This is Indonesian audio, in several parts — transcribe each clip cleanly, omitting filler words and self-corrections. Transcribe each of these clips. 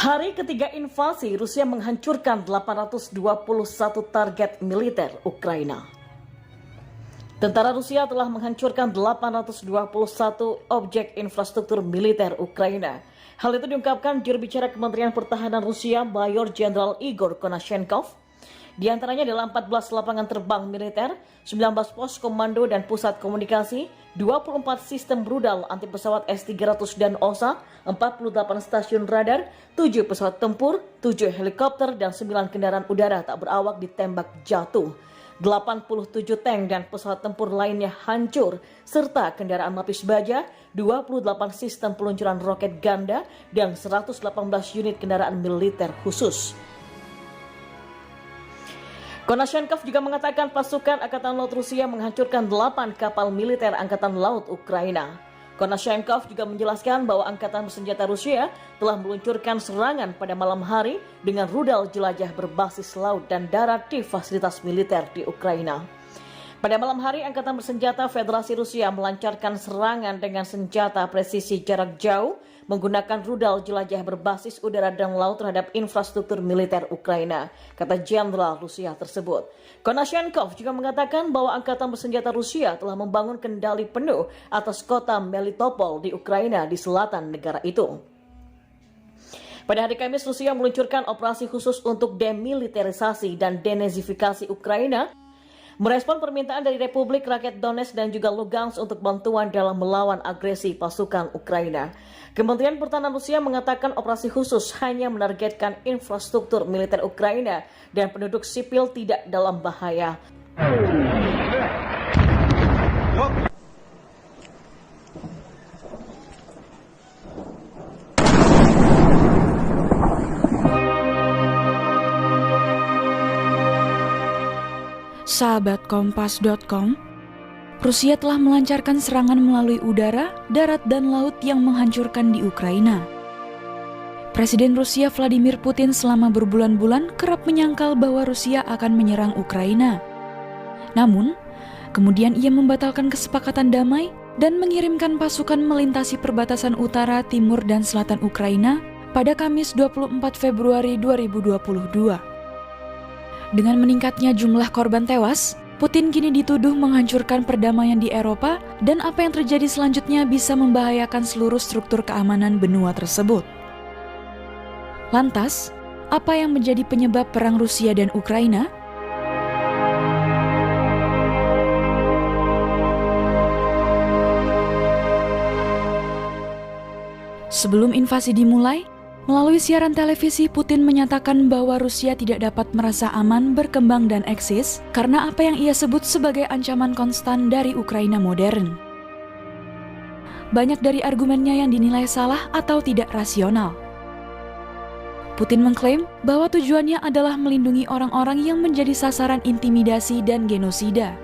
Hari ketiga invasi, Rusia menghancurkan 821 target militer Ukraina. Tentara Rusia telah menghancurkan 821 objek infrastruktur militer Ukraina. Hal itu diungkapkan juru bicara Kementerian Pertahanan Rusia, Mayor Jenderal Igor Konashenkov. Di antaranya adalah 14 lapangan terbang militer, 19 pos komando dan pusat komunikasi, 24 sistem rudal anti pesawat S-300 dan OSA, 48 stasiun radar, 7 pesawat tempur, 7 helikopter, dan 9 kendaraan udara tak berawak ditembak jatuh. 87 tank dan pesawat tempur lainnya hancur, serta kendaraan lapis baja, 28 sistem peluncuran roket ganda, dan 118 unit kendaraan militer khusus. Konashenkov juga mengatakan pasukan Angkatan Laut Rusia menghancurkan 8 kapal militer Angkatan Laut Ukraina. Konashenkov juga menjelaskan bahwa Angkatan Bersenjata Rusia telah meluncurkan serangan pada malam hari dengan rudal jelajah berbasis laut dan darat di fasilitas militer di Ukraina. Pada malam hari, Angkatan Bersenjata Federasi Rusia melancarkan serangan dengan senjata presisi jarak jauh menggunakan rudal jelajah berbasis udara dan laut terhadap infrastruktur militer Ukraina, kata Jenderal Rusia tersebut. Konashenkov juga mengatakan bahwa Angkatan Bersenjata Rusia telah membangun kendali penuh atas kota Melitopol di Ukraina di selatan negara itu. Pada hari Kamis, Rusia meluncurkan operasi khusus untuk demilitarisasi dan denazifikasi Ukraina, merespon permintaan dari Republik Rakyat Donetsk dan juga Lugansk untuk bantuan dalam melawan agresi pasukan Ukraina. Kementerian Pertahanan Rusia mengatakan operasi khusus hanya menargetkan infrastruktur militer Ukraina dan penduduk sipil tidak dalam bahaya. Sahabat Kompas.com, Rusia telah melancarkan serangan melalui udara, darat, dan laut yang menghancurkan di Ukraina. Presiden Rusia Vladimir Putin selama berbulan-bulan kerap menyangkal bahwa Rusia akan menyerang Ukraina. Namun, kemudian ia membatalkan kesepakatan damai dan mengirimkan pasukan melintasi perbatasan utara, timur, dan selatan Ukraina pada Kamis 24 Februari 2022. Dengan meningkatnya jumlah korban tewas, Putin kini dituduh menghancurkan perdamaian di Eropa dan apa yang terjadi selanjutnya bisa membahayakan seluruh struktur keamanan benua tersebut. Lantas, apa yang menjadi penyebab perang Rusia dan Ukraina? Sebelum invasi dimulai, melalui siaran televisi, Putin menyatakan bahwa Rusia tidak dapat merasa aman, berkembang, dan eksis karena apa yang ia sebut sebagai ancaman konstan dari Ukraina modern. Banyak dari argumennya yang dinilai salah atau tidak rasional. Putin mengklaim bahwa tujuannya adalah melindungi orang-orang yang menjadi sasaran intimidasi dan genosida,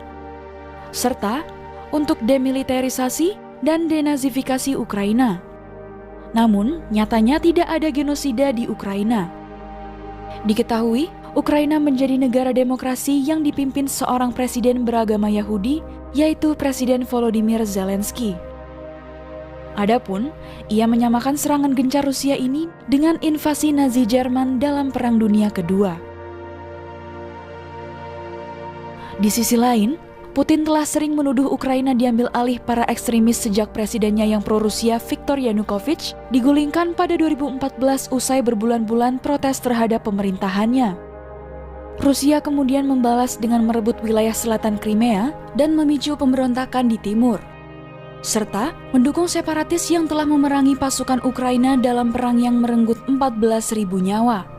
serta untuk demilitarisasi dan denazifikasi Ukraina. Namun, nyatanya tidak ada genosida di Ukraina. Diketahui, Ukraina menjadi negara demokrasi yang dipimpin seorang presiden beragama Yahudi, yaitu Presiden Volodymyr Zelensky. Adapun, ia menyamakan serangan gencar Rusia ini dengan invasi Nazi Jerman dalam Perang Dunia Kedua. Di sisi lain, Putin telah sering menuduh Ukraina diambil alih para ekstremis sejak presidennya yang pro-Rusia Viktor Yanukovych digulingkan pada 2014 usai berbulan-bulan protes terhadap pemerintahannya. Rusia kemudian membalas dengan merebut wilayah selatan Crimea dan memicu pemberontakan di timur, serta mendukung separatis yang telah memerangi pasukan Ukraina dalam perang yang merenggut 14.000 nyawa.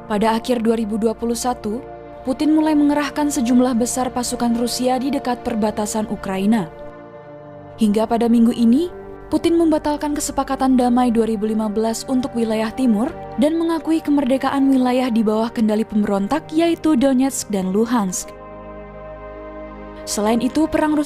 Pada akhir 2021, Putin mulai mengerahkan sejumlah besar pasukan Rusia di dekat perbatasan Ukraina. Hingga pada minggu ini, Putin membatalkan kesepakatan damai 2015 untuk wilayah timur dan mengakui kemerdekaan wilayah di bawah kendali pemberontak yaitu Donetsk dan Luhansk. Selain itu, perang